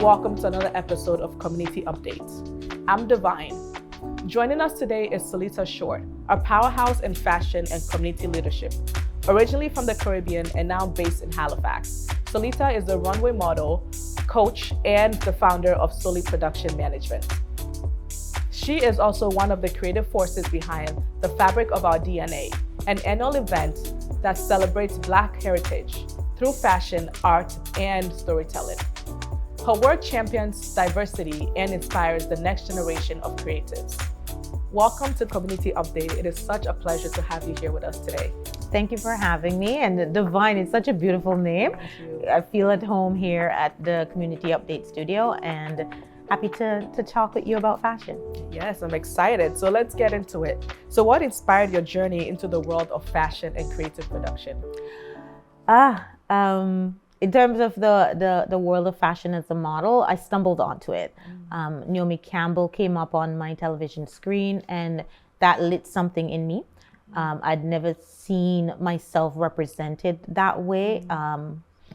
welcome to another episode of Community Updates. I'm Divine. Joining us today is Solitha Shortte, a powerhouse in fashion and community leadership. Originally from the Caribbean and now based in Halifax, Solitha is a runway model, coach, and the founder of Solith Production Management. She is also one of the creative forces behind The Fabric of Our DNA, an annual event that celebrates Black heritage through fashion, art, and storytelling. Her work champions diversity and inspires the next generation of creatives. Welcome to Community Update. It is such a pleasure to have you here with us today. Thank you for having me. And Divine is such a beautiful name. Thank you. I feel at home here at the Community Update studio and happy to talk with you about fashion. Yes, I'm excited. So let's get into it. So what inspired your journey into the world of fashion and creative production? In terms of the world of fashion as a model, I stumbled onto it. Naomi Campbell came up on my television screen and that lit something in me. I'd never seen myself represented that way,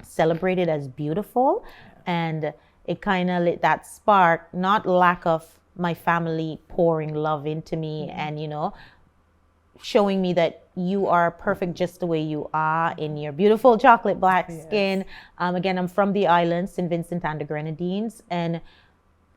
celebrated as beautiful. And it kind of lit that spark, not lack of my family pouring love into me and, showing me that you are perfect just the way you are in your beautiful chocolate black skin. Again, I'm from the islands, St. Vincent and the Grenadines, and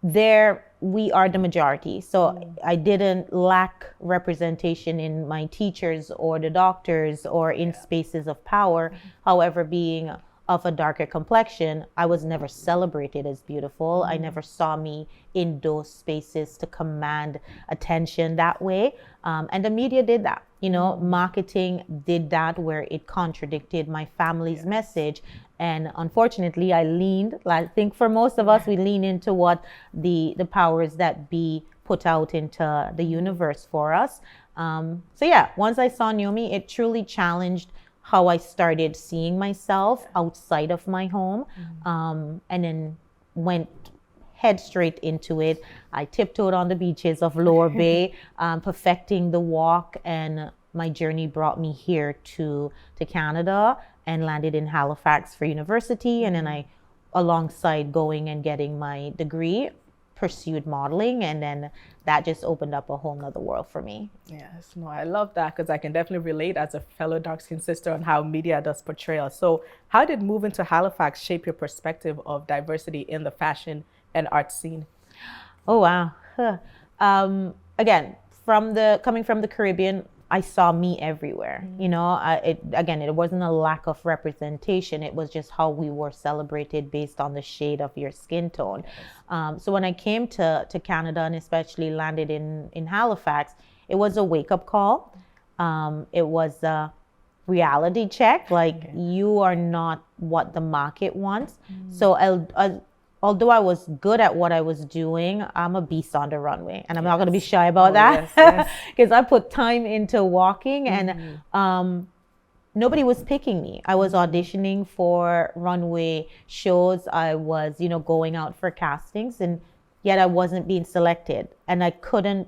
there we are the majority. So I didn't lack representation in my teachers or the doctors or in spaces of power. However, being of a darker complexion, I was never celebrated as beautiful. I never saw me in those spaces to command attention that way. And the media did that. Marketing did that where it contradicted my family's message. And unfortunately, I think for most of us, we lean into what the powers that be put out into the universe for us. Once I saw Naomi, it truly challenged how I started seeing myself outside of my home, and then went head straight into it. I tiptoed on the beaches of Lower Bay, perfecting the walk, and my journey brought me here to Canada and landed in Halifax for university. And then I, alongside going and getting my degree, pursued modeling, and then that just opened up a whole nother world for me. Yes, no, I love that because I can definitely relate as a fellow dark-skinned sister on how media does portrayal. So how did moving to Halifax shape your perspective of diversity in the fashion and art scene? Oh, wow. Again, coming from the Caribbean, I saw me everywhere. It wasn't a lack of representation. It was just how we were celebrated based on the shade of your skin tone. So when I came to Canada and especially landed in Halifax, it was a wake-up call. It was a reality check. You are not what the market wants. So although I was good at what I was doing, I'm a beast on the runway. And I'm not going to be shy about that. Because I put time into walking and nobody was picking me. I was auditioning for runway shows. I was, going out for castings, and yet I wasn't being selected. And I couldn't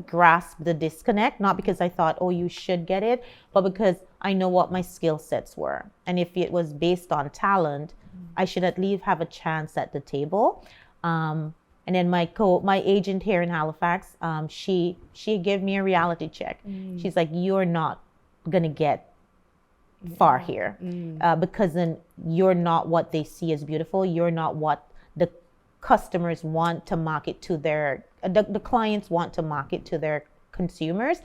grasp the disconnect, not because I thought, oh, you should get it, but because I know what my skill sets were. And if it was based on talent, I should at least have a chance at the table. And then my agent here in Halifax, she gave me a reality check. She's like, you're not gonna get far here because then you're not what they see as beautiful. You're not what the customers want to market to the clients want to market to their consumers.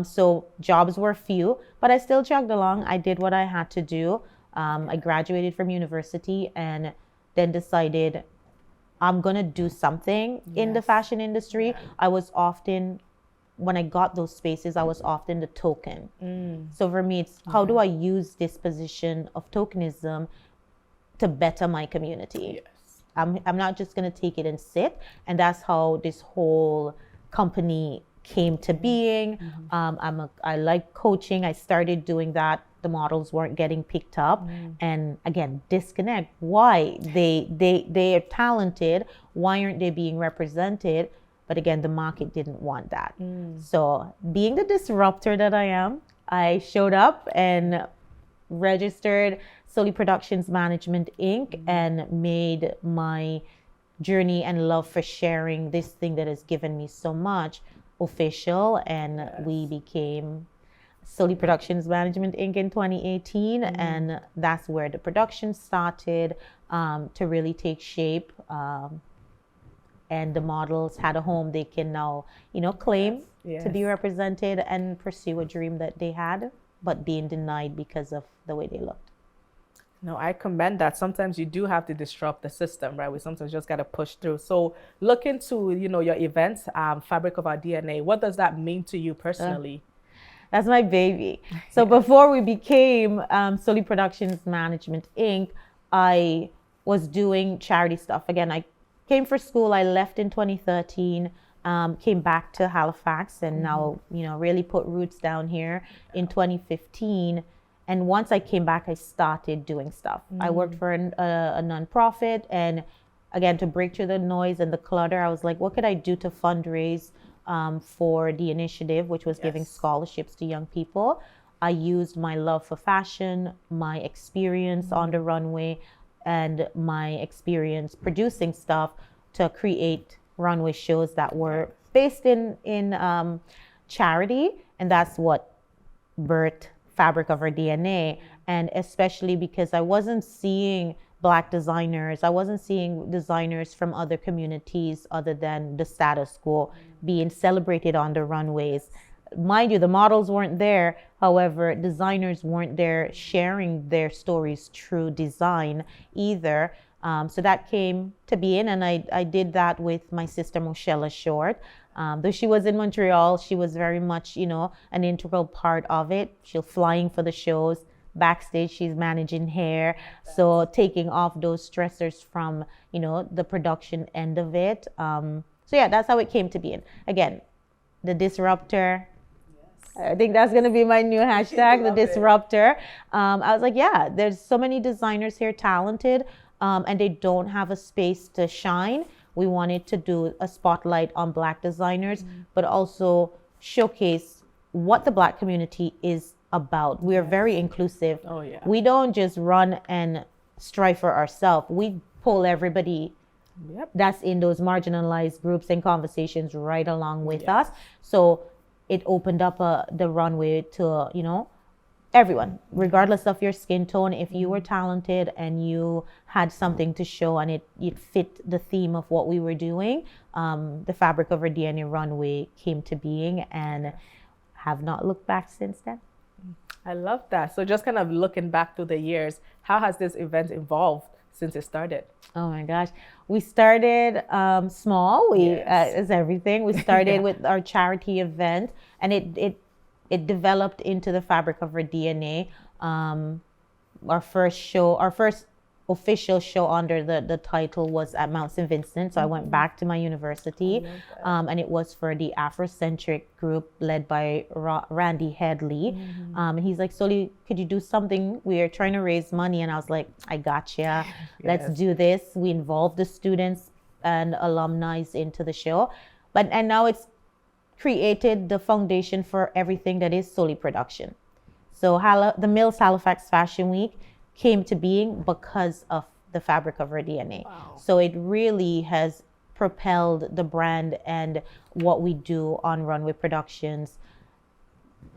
So jobs were few, but I still chugged along. I did what I had to do. I graduated from university and then decided I'm going to do something in the fashion industry. When I got those spaces, I was often the token. So for me, it's how do I use this position of tokenism to better my community? I'm not just going to take it and sit. And that's how this whole company came to being. I like coaching. I started doing that. The models weren't getting picked up. And again, disconnect. Why? They are talented. Why aren't they being represented? But again, the market didn't want that. So being the disruptor that I am, I showed up and registered Soli Productions Management Inc. and made my journey and love for sharing this thing that has given me so much official. And we became Soli Productions Management Inc. in 2018, and that's where the production started to really take shape. And the models had a home they can now, claim to be represented and pursue a dream that they had, but being denied because of the way they looked. No, I commend that. Sometimes you do have to disrupt the system, right? We sometimes just got to push through. So look into, your events, Fabric of Our DNA. What does that mean to you personally? That's my baby. So before we became Soli Productions Management Inc., I was doing charity stuff. Again, I came for school. I left in 2013, came back to Halifax, and now, really put roots down here in 2015. And once I came back, I started doing stuff. I worked for a nonprofit, and again, to break through the noise and the clutter, I was like, what could I do to fundraise for the initiative, which was giving scholarships to young people? I used my love for fashion, my experience on the runway, and my experience producing stuff to create runway shows that were based in charity, and that's what birthed Fabric of Our DNA. And especially because I wasn't seeing Black designers, I wasn't seeing designers from other communities other than the status quo being celebrated on the runways. Mind you, the models weren't there. However, designers weren't there sharing their stories through design either. So that came to be in, and I did that with my sister, Solitha Shortte. Though she was in Montreal, she was very much, an integral part of it. She's flying for the shows. Backstage, she's managing hair. So taking off those stressors from, the production end of it. So yeah, that's how it came to be. Again, the disruptor. I think that's going to be my new hashtag, the disruptor. I was like, yeah, there's so many designers here talented, and they don't have a space to shine. We wanted to do a spotlight on Black designers, but also showcase what the Black community is about. We are very inclusive. Oh, yeah. We don't just run and strive for ourselves. We pull everybody that's in those marginalized groups and conversations right along with us. So it opened up the runway to, everyone, regardless of your skin tone. If you were talented and you had something to show and it fit the theme of what we were doing, the Fabric of Our DNA runway came to being and have not looked back since then. I love that. So just kind of looking back through the years, how has this event evolved since it started? Oh my gosh. We started small. As everything. We started with our charity event, and it developed into the Fabric of Our DNA. Our first official show under the title was at Mount St. Vincent. So I went back to my university, and it was for the Afrocentric group led by Randy Headley. And he's like, Soli, could you do something? We are trying to raise money. And I was like, I gotcha. Let's do this. We involved the students and alumni into the show. And now it's created the foundation for everything that is Soli production. So the Mills Halifax Fashion Week came to being because of the Fabric of Our DNA. Wow. So it really has propelled the brand and what we do on runway productions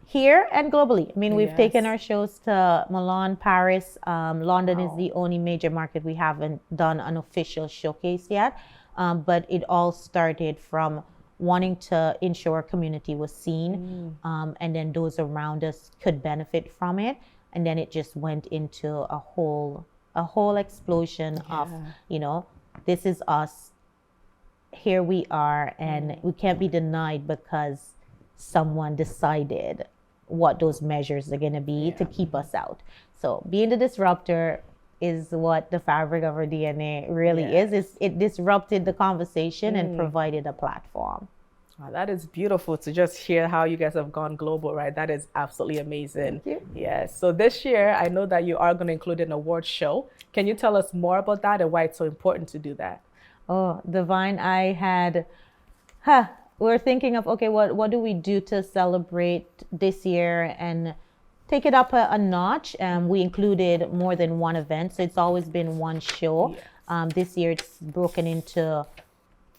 here and globally. I mean, we've taken our shows to Milan, Paris. London is the only major market we haven't done an official showcase yet. But it all started from wanting to ensure our community was seen, and then those around us could benefit from it. And then it just went into a whole explosion of, this is us, here we are, and we can't be denied because someone decided what those measures are going to be to keep us out. So being the disruptor is what the Fabric of Our DNA really is. It disrupted the conversation and provided a platform. Wow, that is beautiful to just hear how you guys have gone global, right? That is absolutely amazing. Thank you. Yes. So this year, I know that you are going to include an award show. Can you tell us more about that and why it's so important to do that? Oh, Divine, we're thinking of, okay, what do we do to celebrate this year and take it up a notch. We included more than one event, so it's always been one show. Yes. This year it's broken into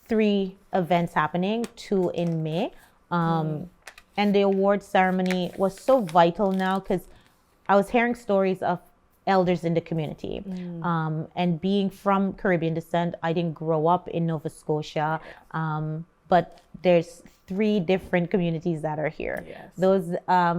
3 events happening, 2 in May. And the award ceremony was so vital now because I was hearing stories of elders in the community. And being from Caribbean descent, I didn't grow up in Nova Scotia, but there's 3 different communities that are here. Yes. Those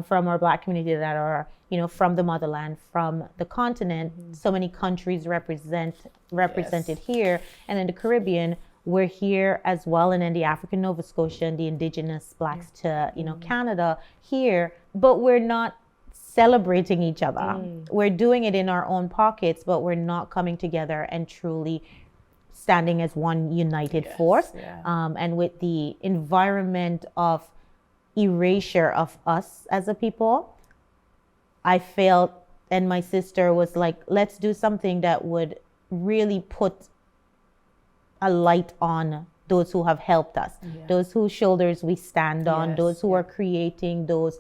from our Black community that are, from the motherland, from the continent. So many countries represented here, and in the Caribbean, we're here as well, and then the African Nova Scotia and the indigenous Blacks to, Canada here, but we're not celebrating each other. We're doing it in our own pockets, but we're not coming together and truly standing as one united force. And with the environment of erasure of us as a people, I felt, and my sister was like, let's do something that would really put a light on those who have helped us, those whose shoulders we stand on, those who are creating those,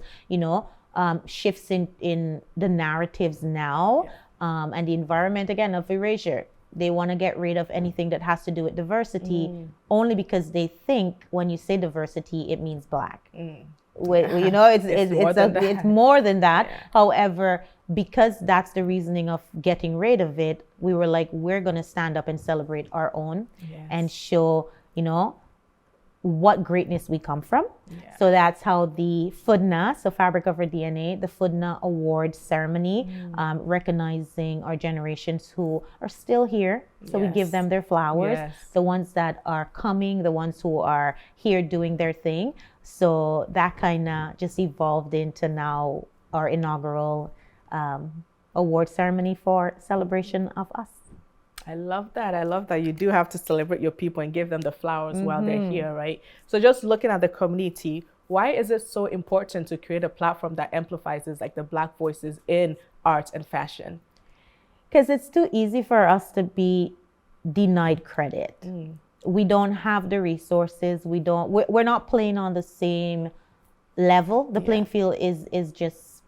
shifts in the narratives now, and the environment, again, of erasure. They want to get rid of anything that has to do with diversity, only because they think when you say diversity, it means Black. It's more than that. However, because that's the reasoning of getting rid of it, we were like, we're going to stand up and celebrate our own and show, what greatness we come from. So that's how the FUDNA, so Fabric of Our DNA, the FUDNA Award ceremony, recognizing our generations who are still here. So we give them their flowers, the ones that are coming, the ones who are here doing their thing. So that kind of just evolved into now our inaugural award ceremony for celebration of us. I love that. I love that. You do have to celebrate your people and give them the flowers while they're here, right? So just looking at the community, why is it so important to create a platform that amplifies like the Black voices in art and fashion? Because it's too easy for us to be denied credit. We don't have the resources. We're not playing on the same level. The playing field is just,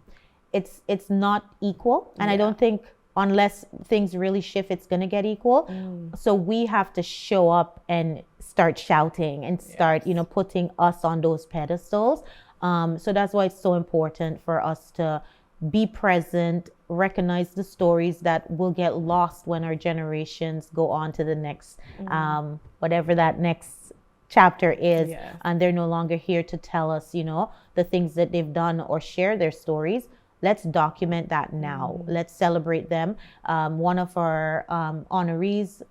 it's not equal. And I don't think, unless things really shift, it's going to get equal. So we have to show up and start shouting and start, putting us on those pedestals. So that's why it's so important for us to be present, recognize the stories that will get lost when our generations go on to the next, whatever that next chapter is. And they're no longer here to tell us, the things that they've done or share their stories. Let's document that now. Let's celebrate them. One of our honorees,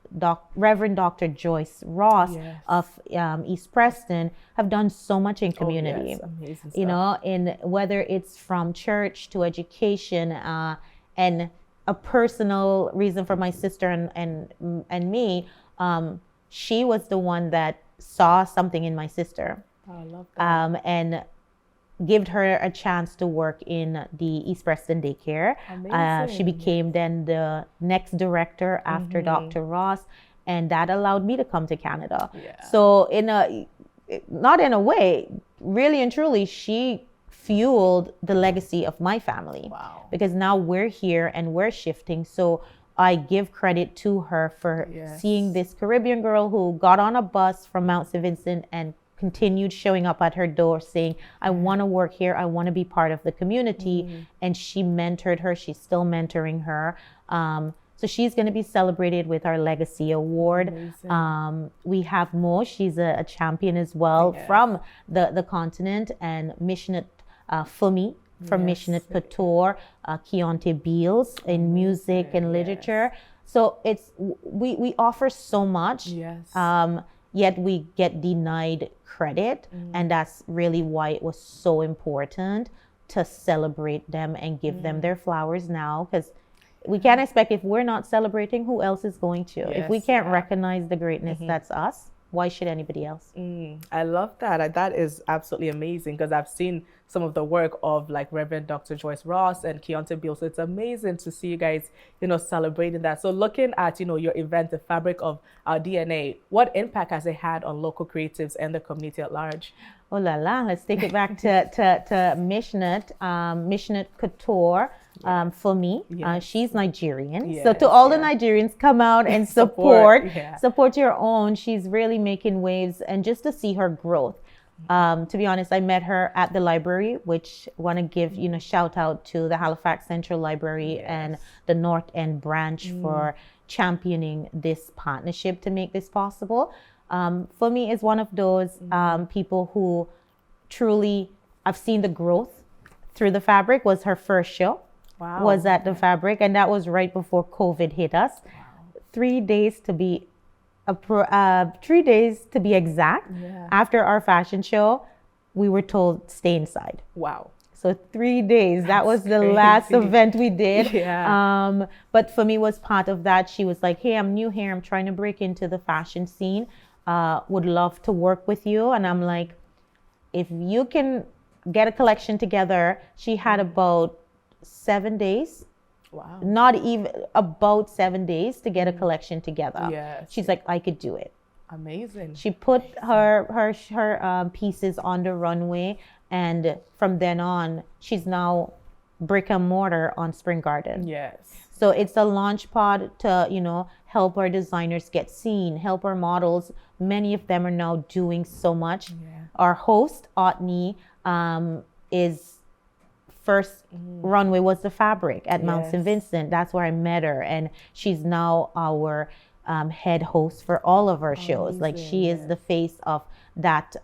Reverend Dr. Joyce Ross of East Preston, have done so much in community. Amazing stuff. In whether it's from church to education, and a personal reason for my sister and me. She was the one that saw something in my sister. I love that. And gave her a chance to work in the East Preston daycare. She became then the next director after Dr. Ross, and that allowed me to come to Canada. So not in a way, really and truly, she fueled the legacy of my family. Because now we're here and we're shifting. So I give credit to her for seeing this Caribbean girl who got on a bus from Mount St. Vincent and continued showing up at her door saying, I want to work here. I want to be part of the community. And she mentored her. She's still mentoring her. So she's going to be celebrated with our Legacy Award. We have Mo. She's a champion as well from the continent. And Missionate Fumi from Missionate Couture, Keontae Beals in music and literature. So we offer so much. Yet we get denied credit. And that's really why it was so important to celebrate them and give them their flowers now. Because we can't expect, if we're not celebrating, who else is going to? If we can't recognize the greatness that's us, why should anybody else? I love that. That is absolutely amazing, because I've seen some of the work of like Reverend Dr. Joyce Ross and Keontae Beale. So it's amazing to see you guys, celebrating that. So looking at, your event, the fabric of our DNA, what impact has it had on local creatives and the community at large? Oh la la, let's take it back to Mishnat Couture. For me, she's Nigerian. Yes, so to all the Nigerians, come out and support your own. She's really making waves, and just to see her growth. To be honest, I met her at the library, which want to give, shout out to the Halifax Central Library and the North End branch for championing this partnership to make this possible. For me, is one of those people who truly, I've seen the growth through the fabric. Was her first show. Wow. Was at the fabric, and that was right before COVID hit us. Wow. 3 days to be 3 days to be exact. After our fashion show, we were told stay inside. Wow. So 3 days. That was the last event we did. But for me, was part of that. She was like, hey, I'm new here. I'm trying to break into the fashion scene. Would love to work with you. And I'm like, if you can get a collection together. She had about 7 days. Wow. Not even about 7 days to get a collection together. Yes. She's like, I could do it. Amazing. She put her pieces on the runway, and from then on, she's now brick and mortar on Spring Garden. Yes. So it's a launch pod to, help our designers get seen, help our models. Many of them are now doing so much. Our host, Otney, is first runway was the fabric at Mount St. Vincent. That's where I met her. And she's now our head host for all of our shows. Like she is the face of that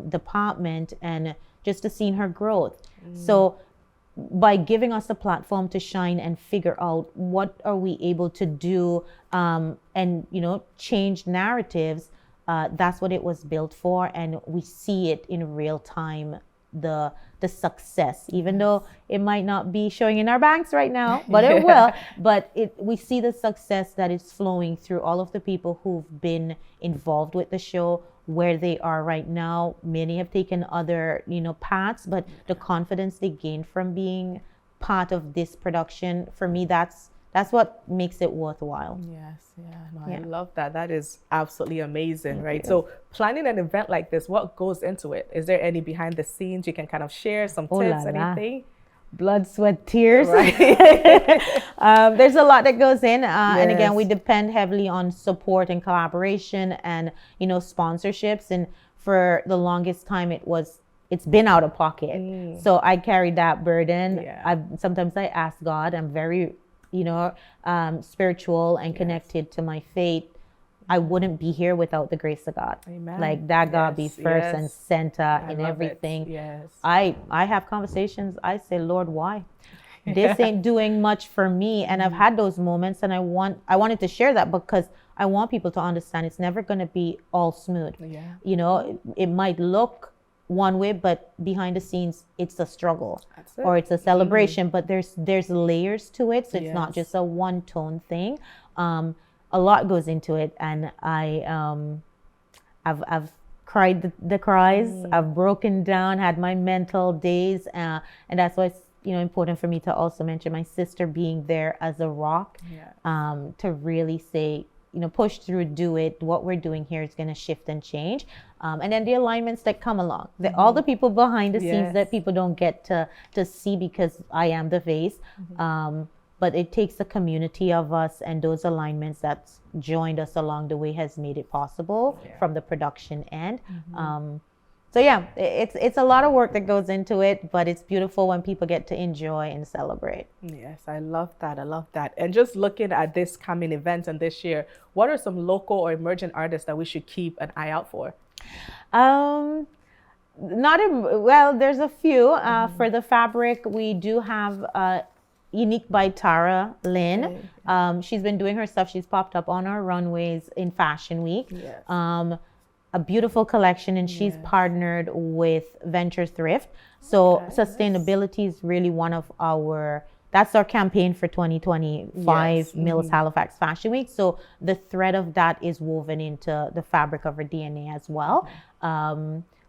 department, and just to see her growth. So by giving us a platform to shine and figure out what are we able to do and change narratives, that's what it was built for. And we see it in real time, the success, even though it might not be showing in our banks right now, but it will. But we see the success that is flowing through all of the people who've been involved with the show, where they are right now. Many have taken other paths, but the confidence they gain from being part of this production, for me, that's what makes it worthwhile. I love that. That is absolutely amazing. Right. So planning an event like this, what goes into it? Is there any behind the scenes you can kind of share, some tips, anything? Blood, sweat, tears. Right. There's a lot that goes in. And again, we depend heavily on support and collaboration and, sponsorships. And for the longest time, it's been out of pocket. So I carried that burden. Sometimes I ask God, I'm very, spiritual and connected to my faith. I wouldn't be here without the grace of God. Amen. Like that God be first and center in everything. I have conversations. I say, Lord, why? This ain't doing much for me. And I've had those moments, and I wanted to share that because I want people to understand it's never going to be all smooth. It might look one way, but behind the scenes it's a struggle or it's a celebration. But there's layers to it, so it's not just a one tone thing. A lot goes into it, and I've cried the cries. I've broken down, had my mental days, and that's why it's important for me to also mention my sister being there as a rock, to really say, push through, do it. What we're doing here is going to shift and change. And then the alignments that come along, all the people behind the scenes that people don't get to see because I am the face. But it takes a community of us, and those alignments that's joined us along the way has made it possible from the production end. So it's a lot of work that goes into it, but it's beautiful when people get to enjoy and celebrate. Yes, I love that. I love that. And just looking at this coming event and this year, what are some local or emerging artists that we should keep an eye out for? There's a few. For the fabric, we do have Unique by Tara Lynn. She's been doing her stuff. She's popped up on our runways in Fashion Week. A beautiful collection, and she's partnered with Venture Thrift. So sustainability is really one of that's our campaign for 2025 Mills Halifax Fashion Week. So the thread of that is woven into the fabric of our DNA as well.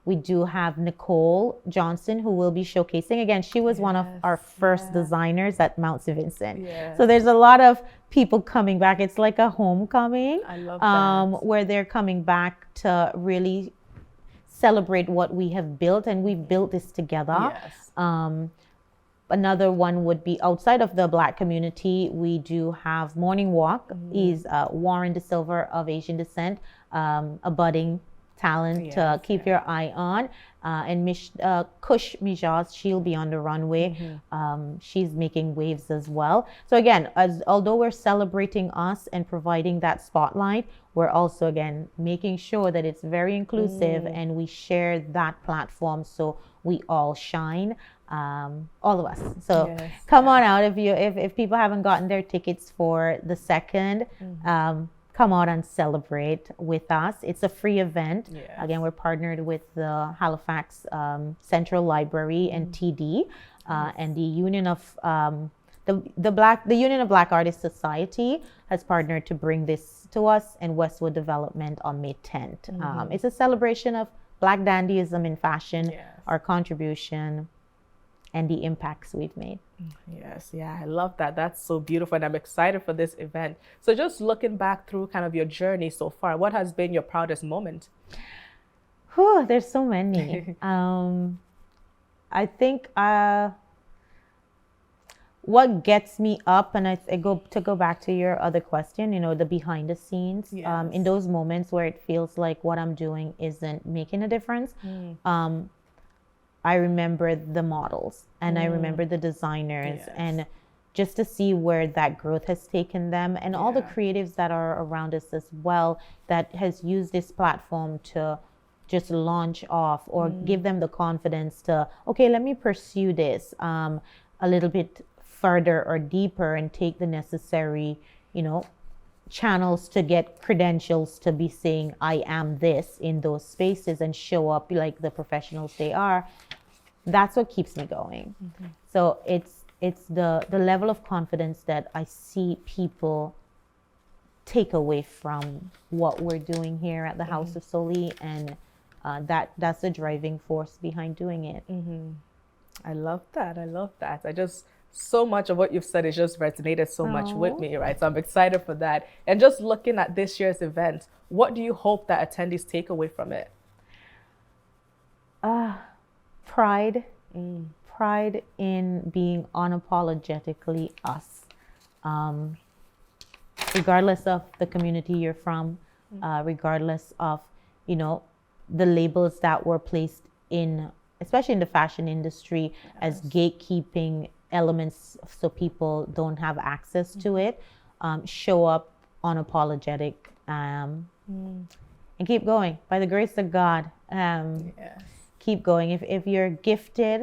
We do have Nicole Johnson, who will be showcasing. Again, she was one of our first designers at Mount St. Vincent. Yes. So there's a lot of people coming back. It's like a homecoming. I love that. Where they're coming back to really celebrate what we have built, and we've built this together. Yes. Another one would be outside of the Black community. We do have Morning Walk. Is Warren De Silva of Asian descent, a budding talent to keep your eye on. And Kush Mijaz, she'll be on the runway. She's making waves as well. So again, although we're celebrating us and providing that spotlight, we're also, again, making sure that it's very inclusive and we share that platform so we all shine, all of us. So come on out if people haven't gotten their tickets for the 2nd. Come out and celebrate with us. It's a free event. Again, we're partnered with the Halifax Central Library and TD and the Union of the Union of Black Artists Society has partnered to bring this to us, and Westwood Development on May 10th. It's a celebration of Black dandyism in fashion, our contribution, and the impacts we've made. Yes, yeah, I love that. That's so beautiful, and I'm excited for this event. So just looking back through kind of your journey so far, what has been your proudest moment? There's so many. I think what gets me up, and I go back to your other question, the behind the scenes, in those moments where it feels like what I'm doing isn't making a difference. I remember the models and I remember the designers, and just to see where that growth has taken them, and all the creatives that are around us as well, that has used this platform to just launch off or give them the confidence to, okay, let me pursue this a little bit further or deeper and take the necessary, channels to get credentials to be saying I am this in those spaces and show up like the professionals they are. That's what keeps me going. So it's the level of confidence that I see people take away from what we're doing here at the House of Soli, and that's the driving force behind doing it. I love that. So much of what you've said has just resonated so much with me, right? So I'm excited for that. And just looking at this year's event, what do you hope that attendees take away from it? Pride. Pride in being unapologetically us. Regardless of the community you're from, regardless of, the labels that were placed in, especially in the fashion industry, as gatekeeping elements so people don't have access to it. Show up unapologetic and keep going by the grace of God. Keep going. If you're gifted,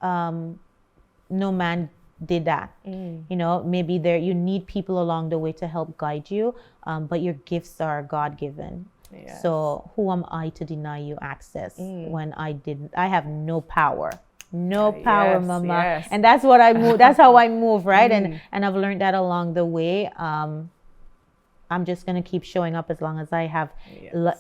no man did that. Maybe you need people along the way to help guide you, but your gifts are God-given. So who am I to deny you access when I have no power? No power, mama. And that's what I move. That's how I move, right? And I've learned that along the way. I'm just going to keep showing up as long as I have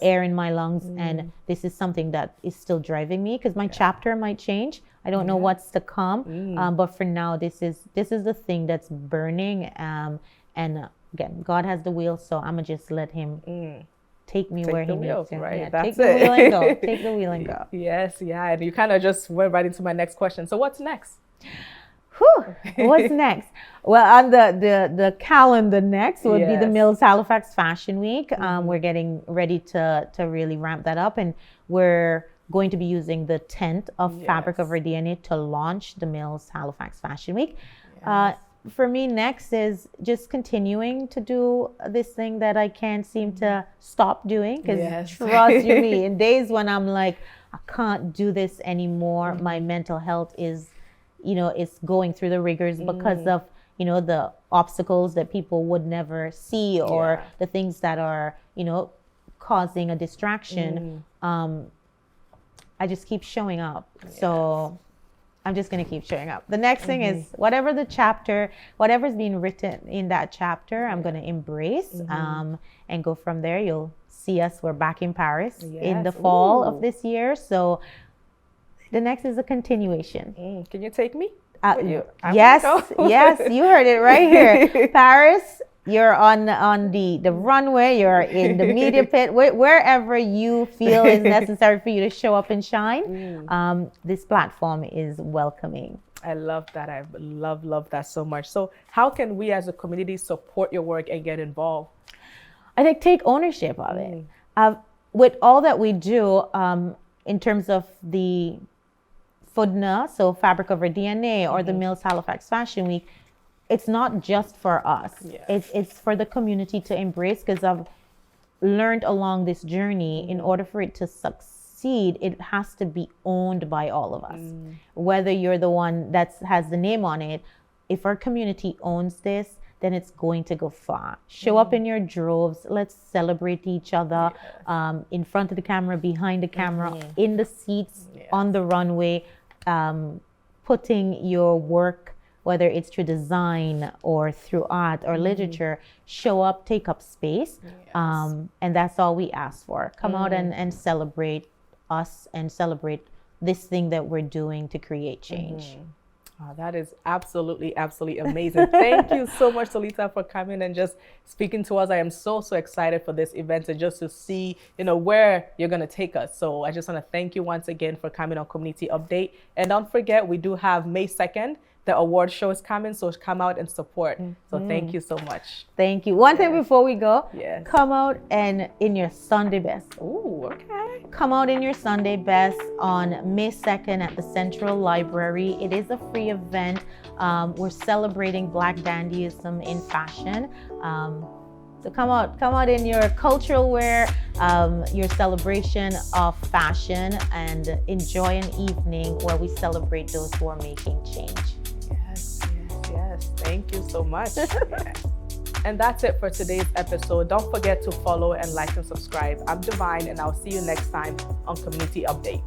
air in my lungs. And this is something that is still driving me, because my chapter might change. I don't know what's to come. But for now, this is the thing that's burning. And again, God has the wheel, so I'm going to just let him take me where he needs to. Right? Take the wheel and go. Take the wheel and go. Yes, yeah. And you kind of just went right into my next question. So what's next? What's next? Well, on the calendar next would be the Mills Halifax Fashion Week. We're getting ready to really ramp that up, and we're going to be using the tent of Fabric of Our DNA to launch the Mills Halifax Fashion Week. For me, next is just continuing to do this thing that I can't seem to stop doing, because trust you me, in days when I'm like, I can't do this anymore, my mental health is it's going through the rigors because of, the obstacles that people would never see, or the things that are, causing a distraction. I just keep showing up. So I'm just going to keep showing up. The next thing is whatever's being written in that chapter, I'm going to embrace and go from there. You'll see us, we're back in Paris in the Yes. fall Ooh. of this year. So the next is a continuation. Can you take me? With you? I Yes, wanna go. yes, you heard it right here. Paris, you're on the runway, you're in the media pit, wherever you feel is necessary for you to show up and shine. This platform is welcoming. I love that. I love that so much. So how can we as a community support your work and get involved? I think take ownership of it. With all that we do in terms of the FUDNA, so Fabric Over DNA, or the Mills Halifax Fashion Week, it's not just for us. Yes. It's for the community to embrace, because I've learned along this journey, in order for it to succeed, it has to be owned by all of us. Whether you're the one that has the name on it, if our community owns this, then it's going to go far. Show up in your droves. Let's celebrate each other in front of the camera, behind the camera, in the seats, on the runway, putting your work, whether it's through design or through art or literature, show up, take up space. And that's all we ask for. Come out and celebrate us and celebrate this thing that we're doing to create change. Oh, that is absolutely amazing. Thank you so much, Solitha, for coming and just speaking to us. I am so excited for this event and just to see, where you're going to take us. So I just want to thank you once again for coming on Community Update. And don't forget, we do have May 2nd. The award show is coming, so come out and support. So thank you so much. Thank you. One thing before we go, Yes. come out and in your Sunday best. Ooh, okay. Come out in your Sunday best on May 2nd at the Central Library. It is a free event. We're celebrating Black dandyism in fashion. So come out in your cultural wear, your celebration of fashion, and enjoy an evening where we celebrate those who are making change. Yes. Thank you so much. And that's it for today's episode. Don't forget to follow and like and subscribe. I'm Divine, and I'll see you next time on Community Update.